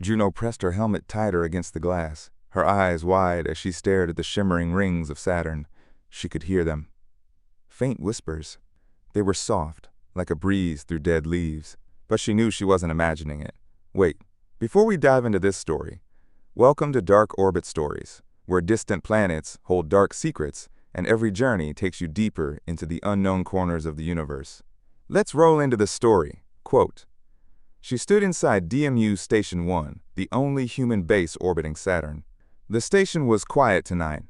Juno pressed her helmet tighter against the glass, her eyes wide as she stared at the shimmering rings of Saturn. She could hear them. Faint whispers. They were soft, like a breeze through dead leaves, but she knew she wasn't imagining it. Wait, before we dive into this story, welcome to Dark Orbit Stories, where distant planets hold dark secrets and every journey takes you deeper into the unknown corners of the universe. Let's roll into the story. Quote, "She stood inside DMU Station 1, the only human base orbiting Saturn. The station was quiet tonight,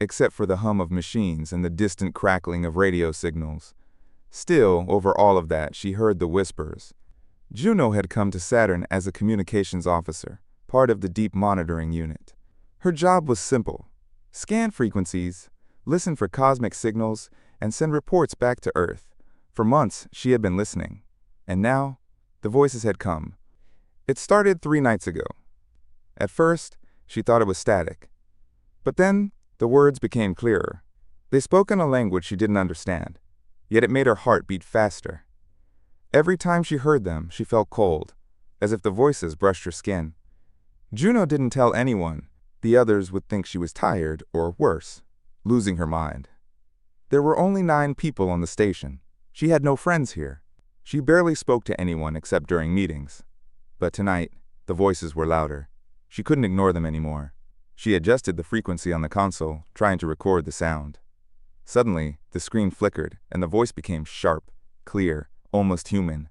except for the hum of machines and the distant crackling of radio signals. Still, over all of that, she heard the whispers. Juno had come to Saturn as a communications officer, part of the deep monitoring unit. Her job was simple: scan frequencies, listen for cosmic signals, and send reports back to Earth. For months, she had been listening. And now, the voices had come. It started 3 nights ago. At first, she thought it was static. But then, the words became clearer. They spoke in a language she didn't understand, yet it made her heart beat faster. Every time she heard them, she felt cold, as if the voices brushed her skin. Juno didn't tell anyone. The others would think she was tired, or worse, losing her mind. There were only 9 people on the station. She had no friends here. She barely spoke to anyone except during meetings. But tonight, the voices were louder. She couldn't ignore them anymore. She adjusted the frequency on the console, trying to record the sound. Suddenly, the screen flickered, and the voice became sharp, clear, almost human.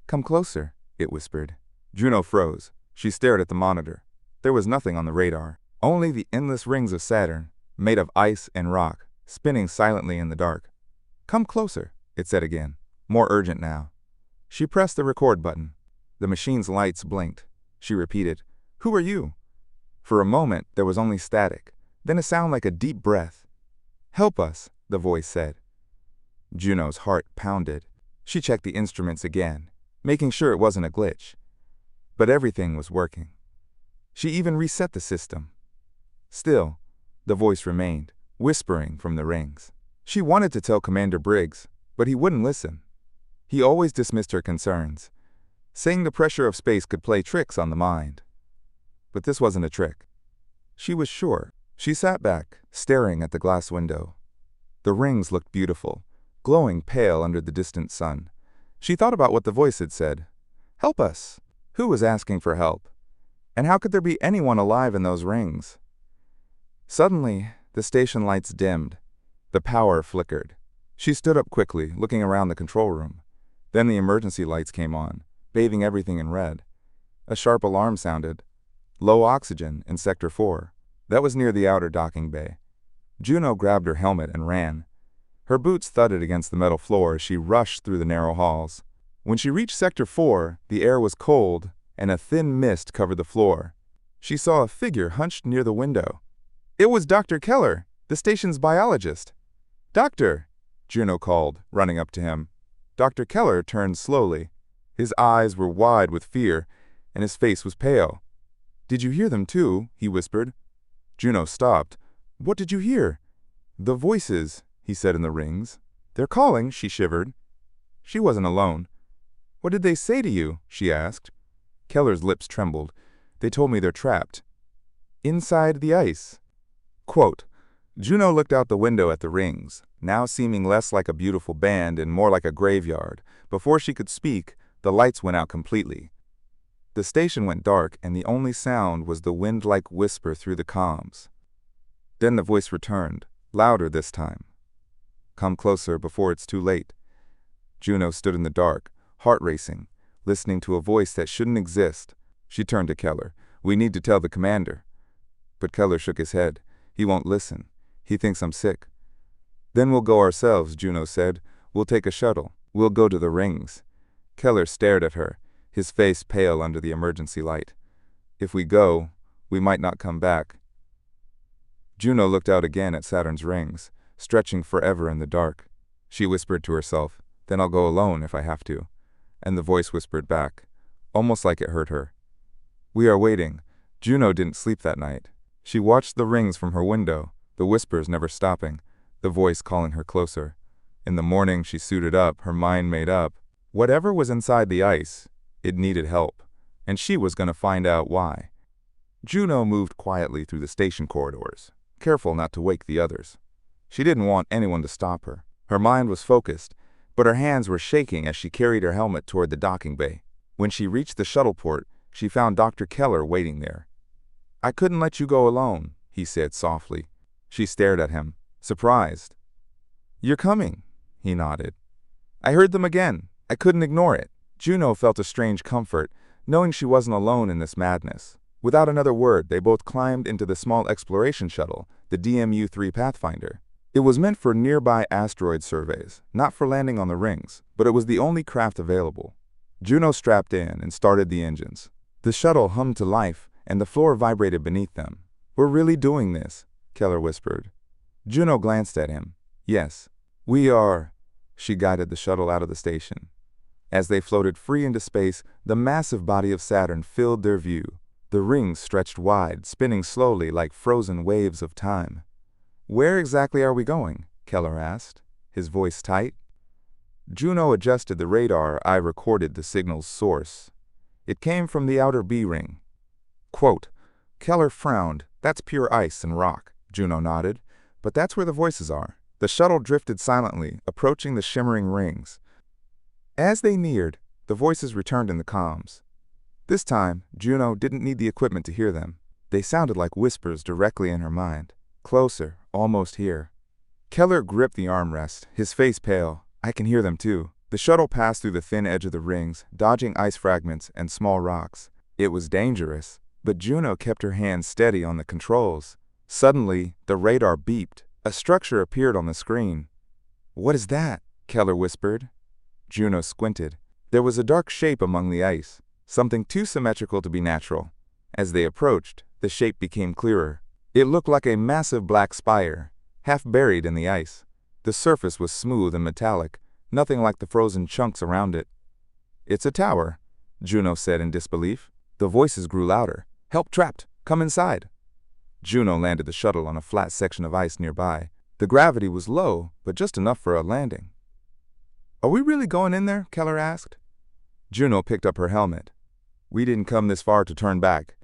"Come closer," it whispered. Juno froze. She stared at the monitor. There was nothing on the radar, only the endless rings of Saturn, made of ice and rock, spinning silently in the dark. "Come closer," it said again, more urgent now. She pressed the record button. The machine's lights blinked. She repeated, "Who are you?" For a moment, there was only static, then a sound like a deep breath. "Help us," the voice said. Juno's heart pounded. She checked the instruments again, making sure it wasn't a glitch. But everything was working. She even reset the system. Still, the voice remained, whispering from the rings. She wanted to tell Commander Briggs, but he wouldn't listen. He always dismissed her concerns, saying the pressure of space could play tricks on the mind. But this wasn't a trick. She was sure. She sat back, staring at the glass window. The rings looked beautiful, glowing pale under the distant sun. She thought about what the voice had said. Help us. Who was asking for help? And how could there be anyone alive in those rings? Suddenly, the station lights dimmed. The power flickered. She stood up quickly, looking around the control room. Then the emergency lights came on, bathing everything in red. A sharp alarm sounded. Low oxygen in Sector 4. That was near the outer docking bay. Juno grabbed her helmet and ran. Her boots thudded against the metal floor as she rushed through the narrow halls. When she reached Sector 4, the air was cold, and a thin mist covered the floor. She saw a figure hunched near the window. It was Dr. Keller, the station's biologist. "Doctor," Juno called, running up to him. Dr. Keller turned slowly. His eyes were wide with fear, and his face was pale. "Did you hear them too?" he whispered. Juno stopped. "What did you hear?" "The voices," he said in the rings. "They're calling," she shivered. She wasn't alone. "What did they say to you?" she asked. Keller's lips trembled. "They told me they're trapped inside the ice." Quote, Juno looked out the window at the rings, now seeming less like a beautiful band and more like a graveyard. Before she could speak, the lights went out completely. The station went dark, and the only sound was the wind-like whisper through the comms. Then the voice returned, louder this time. "Come closer before it's too late." Juno stood in the dark, heart racing, listening to a voice that shouldn't exist. She turned to Keller. "We need to tell the commander." But Keller shook his head. "He won't listen. He thinks I'm sick." "Then we'll go ourselves," Juno said. "We'll take a shuttle. We'll go to the rings." Keller stared at her, his face pale under the emergency light. "If we go, we might not come back." Juno looked out again at Saturn's rings, stretching forever in the dark. She whispered to herself, "Then I'll go alone if I have to." And the voice whispered back, almost like it hurt her. "We are waiting." Juno didn't sleep that night. She watched the rings from her window, the whispers never stopping, the voice calling her closer. In the morning she suited up, her mind made up. Whatever was inside the ice, it needed help. and she was going to find out why. Juno moved quietly through the station corridors, careful not to wake the others. She didn't want anyone to stop her. Her mind was focused, but her hands were shaking as she carried her helmet toward the docking bay. When she reached the shuttle port, she found Dr. Keller waiting there. "I couldn't let you go alone," he said softly. She stared at him, surprised. "You're coming," he nodded. "I heard them again. I couldn't ignore it." Juno felt a strange comfort, knowing she wasn't alone in this madness. Without another word, they both climbed into the small exploration shuttle, the DMU-3 Pathfinder. It was meant for nearby asteroid surveys, not for landing on the rings, but it was the only craft available. Juno strapped in and started the engines. The shuttle hummed to life, and the floor vibrated beneath them. "We're really doing this," Keller whispered. Juno glanced at him. "Yes, we are." She guided the shuttle out of the station. As they floated free into space, the massive body of Saturn filled their view. The rings stretched wide, spinning slowly like frozen waves of time. "Where exactly are we going?" Keller asked, his voice tight. Juno adjusted the radar. "I recorded the signal's source. It came from the outer B ring." Quote, Keller frowned. "That's pure ice and rock." Juno nodded. "But that's where the voices are." The shuttle drifted silently, approaching the shimmering rings. As they neared, the voices returned in the comms. This time, Juno didn't need the equipment to hear them. They sounded like whispers directly in her mind. Closer, almost here. Keller gripped the armrest, his face pale. "I can hear them too." The shuttle passed through the thin edge of the rings, dodging ice fragments and small rocks. It was dangerous, but Juno kept her hands steady on the controls. Suddenly, the radar beeped. A structure appeared on the screen. "What is that?" Keller whispered. Juno squinted. There was a dark shape among the ice, something too symmetrical to be natural. As they approached, the shape became clearer. It looked like a massive black spire, half buried in the ice. The surface was smooth and metallic, nothing like the frozen chunks around it. "It's a tower," Juno said in disbelief. The voices grew louder. "Help trapped! Come inside!" Juno landed the shuttle on a flat section of ice nearby. The gravity was low, but just enough for a landing. "Are we really going in there?" Keller asked. Juno picked up her helmet. "We didn't come this far to turn back."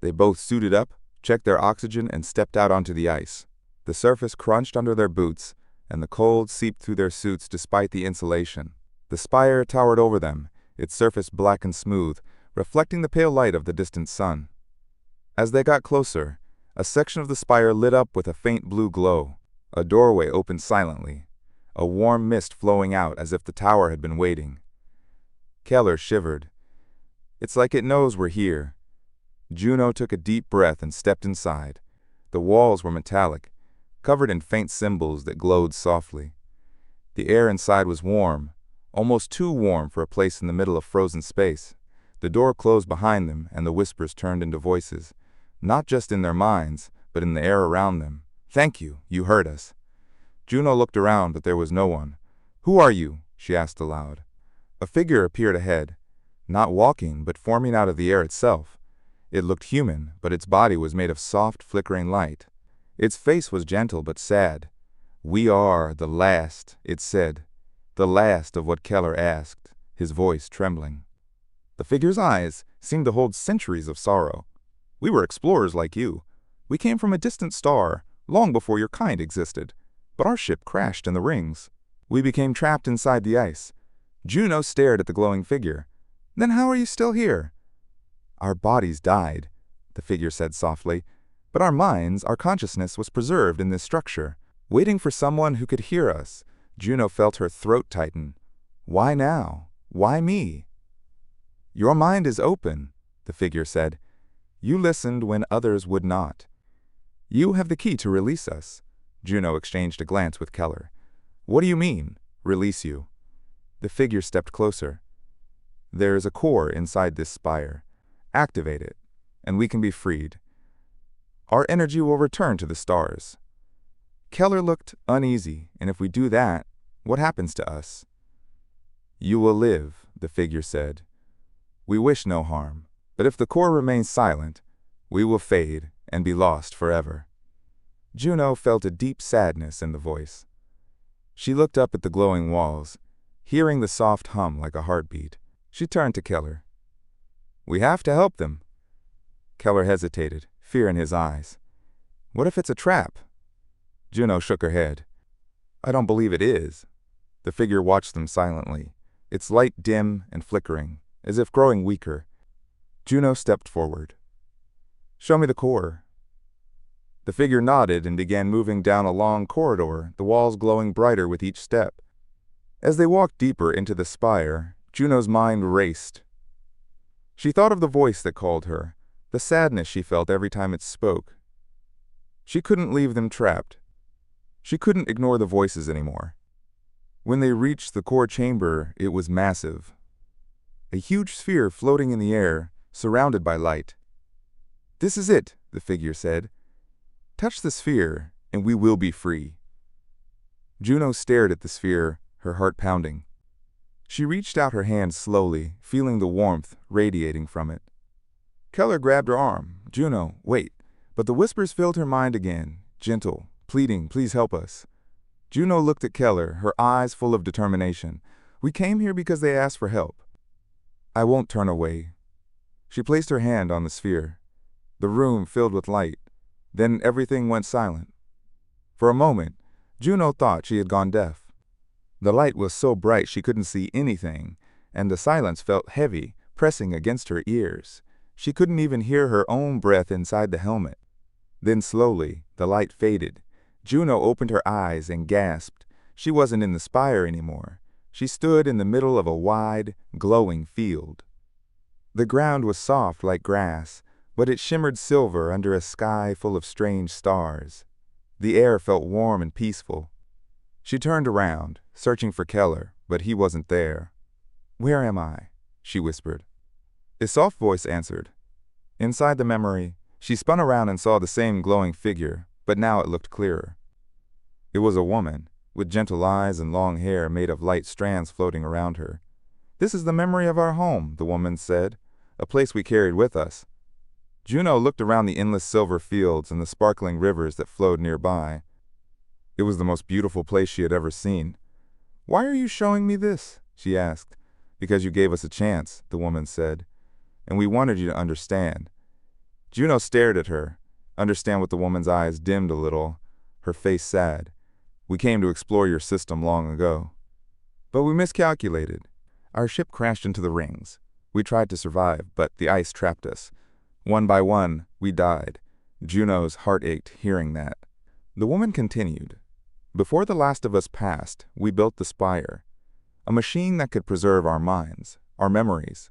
They both suited up, checked their oxygen, and stepped out onto the ice. The surface crunched under their boots, and the cold seeped through their suits despite the insulation. The spire towered over them, its surface black and smooth, reflecting the pale light of the distant sun. As they got closer, a section of the spire lit up with a faint blue glow. A doorway opened silently, a warm mist flowing out as if the tower had been waiting. Keller shivered. "It's like it knows we're here." Juno took a deep breath and stepped inside. The walls were metallic, covered in faint symbols that glowed softly. The air inside was warm, almost too warm for a place in the middle of frozen space. The door closed behind them, and the whispers turned into voices, not just in their minds, but in the air around them. "Thank you, you heard us." Juno looked around, but there was no one. "Who are you?" she asked aloud. A figure appeared ahead, not walking, but forming out of the air itself. It looked human, but its body was made of soft, flickering light. Its face was gentle but sad. "We are the last," it said. The last of what Keller asked, his voice trembling. The figure's eyes seemed to hold centuries of sorrow. "We were explorers like you. We came from a distant star, long before your kind existed. But our ship crashed in the rings. We became trapped inside the ice." Juno stared at the glowing figure. "Then how are you still here?" "Our bodies died," the figure said softly. "But our minds, our consciousness was preserved in this structure, waiting for someone who could hear us." Juno felt her throat tighten. "Why now? Why me?" "Your mind is open," the figure said. "You listened when others would not. You have the key to release us." Juno exchanged a glance with Keller. "What do you mean, release you?" The figure stepped closer. "There is a core inside this spire. Activate it, and we can be freed. Our energy will return to the stars." Keller looked uneasy. "And if we do that, what happens to us?" "You will live," the figure said. "We wish no harm, but if the core remains silent, we will fade and be lost forever." Juno felt a deep sadness in the voice. She looked up at the glowing walls, hearing the soft hum like a heartbeat. She turned to Keller. We have to help them. Keller hesitated, fear in his eyes. What if it's a trap? Juno shook her head. I don't believe it is. The figure watched them silently, its light dim and flickering, as if growing weaker. Juno stepped forward. Show me the core. The figure nodded and began moving down a long corridor, the walls glowing brighter with each step. As they walked deeper into the spire, Juno's mind raced. She thought of the voice that called her, the sadness she felt every time it spoke. She couldn't leave them trapped. She couldn't ignore the voices anymore. When they reached the core chamber, it was massive. A huge sphere floating in the air, surrounded by light. This is it, the figure said. Touch the sphere, and we will be free. Juno stared at the sphere, her heart pounding. She reached out her hand slowly, feeling the warmth radiating from it. Keller grabbed her arm. Juno, wait. But the whispers filled her mind again, gentle, pleading, please help us. Juno looked at Keller, her eyes full of determination. We came here because they asked for help. I won't turn away. She placed her hand on the sphere. The room filled with light. Then everything went silent. For a moment, Juno thought she had gone deaf. The light was so bright she couldn't see anything, and the silence felt heavy, pressing against her ears. She couldn't even hear her own breath inside the helmet. Then slowly, the light faded. Juno opened her eyes and gasped. She wasn't in the spire anymore. She stood in the middle of a wide, glowing field. The ground was soft like grass, but it shimmered silver under a sky full of strange stars. The air felt warm and peaceful. She turned around, searching for Keller, but he wasn't there. Where am I? She whispered. A soft voice answered. Inside the memory, she spun around and saw the same glowing figure, but now it looked clearer. It was a woman, with gentle eyes and long hair made of light strands floating around her. This is the memory of our home, the woman said, a place we carried with us. Juno looked around the endless silver fields and the sparkling rivers that flowed nearby. It was the most beautiful place she had ever seen. Why are you showing me this? She asked. Because you gave us a chance, the woman said, and we wanted you to understand. Juno stared at her, understand what the woman's eyes dimmed a little, her face sad. We came to explore your system long ago. But we miscalculated. Our ship crashed into the rings. We tried to survive, but the ice trapped us. One by one, we died. Juno's heart ached hearing that. The woman continued. Before the last of us passed, we built the spire, a machine that could preserve our minds, our memories.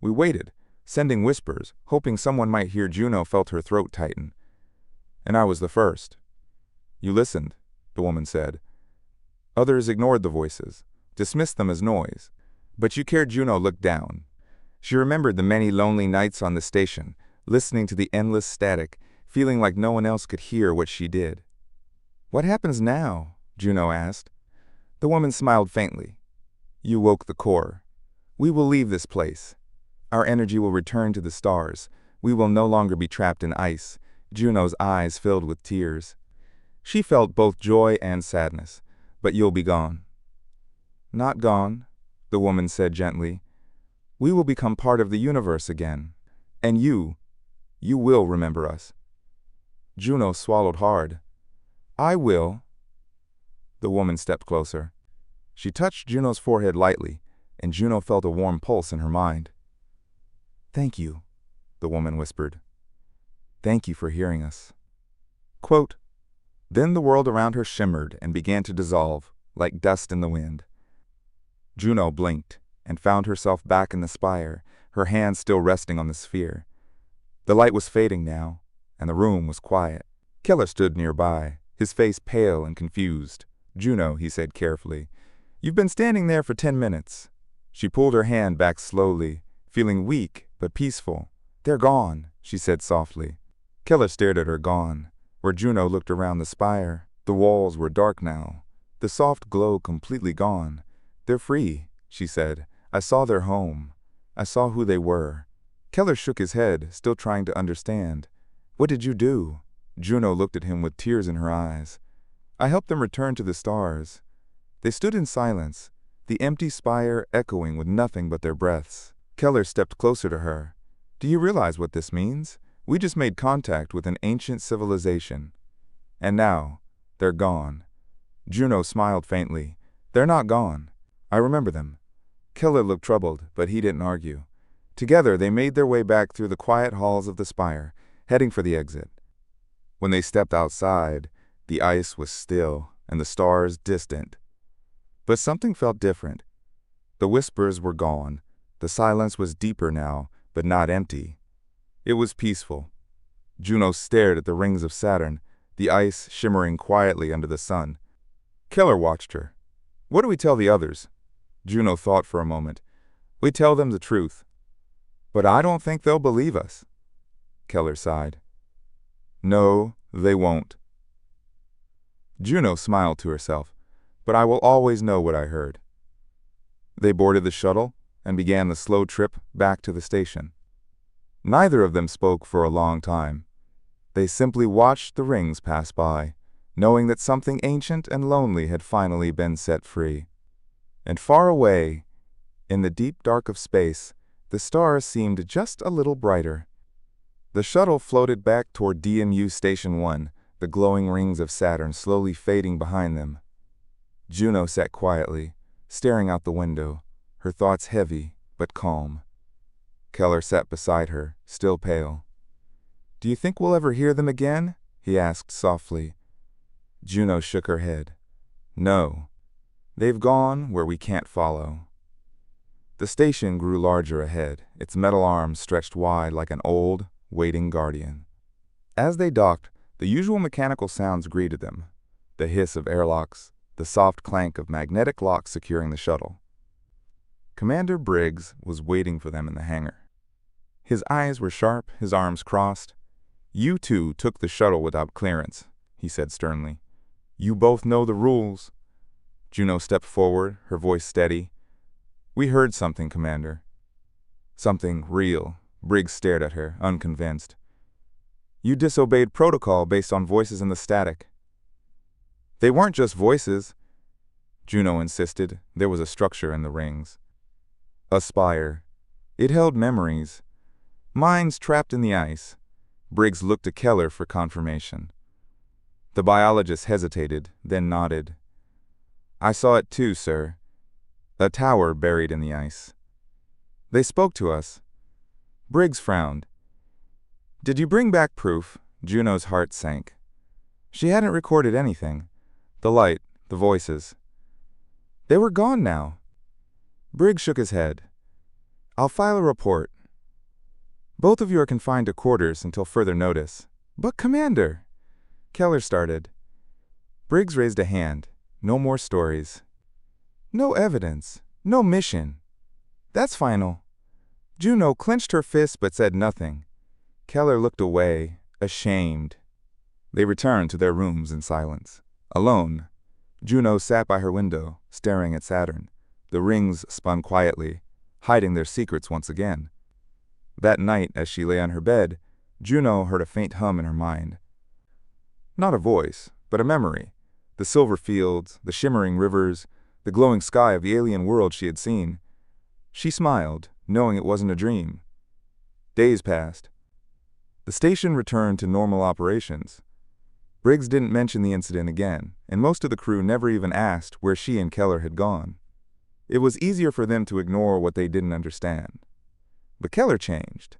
We waited, sending whispers, hoping someone might hear. Juno felt her throat tighten. And I was the first. You listened, the woman said. Others ignored the voices, dismissed them as noise. But you cared. Juno looked down. She remembered the many lonely nights on the station, listening to the endless static, feeling like no one else could hear what she did. What happens now? Juno asked. The woman smiled faintly. You woke the core. We will leave this place. Our energy will return to the stars. We will no longer be trapped in ice. Juno's eyes filled with tears. She felt both joy and sadness. But you'll be gone. Not gone, the woman said gently. We will become part of the universe again. And you will remember us. Juno swallowed hard. I will. The woman stepped closer. She touched Juno's forehead lightly, and Juno felt a warm pulse in her mind. Thank you, the woman whispered. Thank you for hearing us. Quote, Then the world around her shimmered and began to dissolve, like dust in the wind. Juno blinked and found herself back in the spire, her hands still resting on the sphere. The light was fading now, and the room was quiet. Keller stood nearby, his face pale and confused. Juno, he said carefully, you've been standing there for 10 minutes. She pulled her hand back slowly, feeling weak but peaceful. They're gone, she said softly. Keller stared at her. Gone. Where Juno looked around the spire, the walls were dark now, the soft glow completely gone. They're free, she said. I saw their home. I saw who they were. Keller shook his head, still trying to understand. What did you do? Juno looked at him with tears in her eyes. I helped them return to the stars. They stood in silence, the empty spire echoing with nothing but their breaths. Keller stepped closer to her. Do you realize what this means? We just made contact with an ancient civilization. And now, they're gone. Juno smiled faintly. They're not gone. I remember them. Keller looked troubled, but he didn't argue. Together, they made their way back through the quiet halls of the spire, heading for the exit. When they stepped outside, the ice was still and the stars distant. But something felt different. The whispers were gone. The silence was deeper now, but not empty. It was peaceful. Juno stared at the rings of Saturn, the ice shimmering quietly under the sun. Keller watched her. What do we tell the others? Juno thought for a moment. We tell them the truth. But I don't think they'll believe us. Keller sighed. No, they won't. Juno smiled to herself. But I will always know what I heard. They boarded the shuttle and began the slow trip back to the station. Neither of them spoke for a long time. They simply watched the rings pass by, knowing that something ancient and lonely had finally been set free. And far away, in the deep dark of space, the stars seemed just a little brighter. The shuttle floated back toward DMU Station 1, the glowing rings of Saturn slowly fading behind them. Juno sat quietly, staring out the window, her thoughts heavy but calm. Keller sat beside her, still pale. Do you think we'll ever hear them again? He asked softly. Juno shook her head. No. They've gone where we can't follow. The station grew larger ahead, its metal arms stretched wide like an old, waiting guardian. As they docked, the usual mechanical sounds greeted them, the hiss of airlocks, the soft clank of magnetic locks securing the shuttle. Commander Briggs was waiting for them in the hangar. His eyes were sharp, his arms crossed. You two took the shuttle without clearance, he said sternly. You both know the rules. Juno stepped forward, her voice steady. We heard something, Commander. Something real. Briggs stared at her, unconvinced. You disobeyed protocol based on voices in the static. They weren't just voices. Juno insisted. There was a structure in the rings. A spire. It held memories. Minds trapped in the ice. Briggs looked to Keller for confirmation. The biologist hesitated, then nodded. I saw it too, sir. A tower buried in the ice. They spoke to us. Briggs frowned. Did you bring back proof? Juno's heart sank. She hadn't recorded anything. The light, the voices. They were gone now. Briggs shook his head. I'll file a report. Both of you are confined to quarters until further notice. But, Commander! Keller started. Briggs raised a hand. No more stories. No evidence. No mission. That's final. Juno clenched her fist but said nothing. Keller looked away, ashamed. They returned to their rooms in silence. Alone, Juno sat by her window, staring at Saturn. The rings spun quietly, hiding their secrets once again. That night, as she lay on her bed, Juno heard a faint hum in her mind. Not a voice, but a memory. The silver fields, the shimmering rivers, the glowing sky of the alien world she had seen. She smiled, knowing it wasn't a dream. Days passed. The station returned to normal operations. Briggs didn't mention the incident again, and most of the crew never even asked where she and Keller had gone. It was easier for them to ignore what they didn't understand. But Keller changed.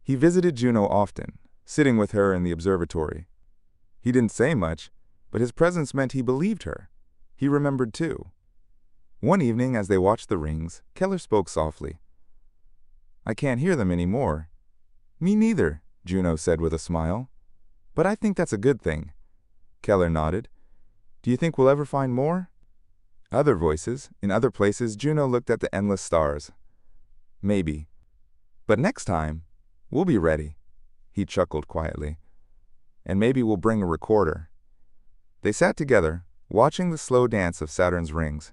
He visited Juno often, sitting with her in the observatory. He didn't say much, but his presence meant he believed her. He remembered too. One evening, as they watched the rings, Keller spoke softly. I can't hear them anymore. Me neither, Juno said with a smile. But I think that's a good thing. Keller nodded. Do you think we'll ever find more? Other voices, in other places. Juno looked at the endless stars. Maybe. But next time, we'll be ready. He chuckled quietly. And maybe we'll bring a recorder. They sat together, watching the slow dance of Saturn's rings.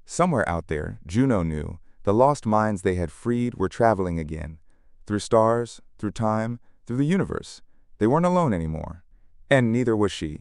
Somewhere out there, Juno knew, the lost minds they had freed were traveling again. Through stars, through time, through the universe. They weren't alone anymore. And neither was she.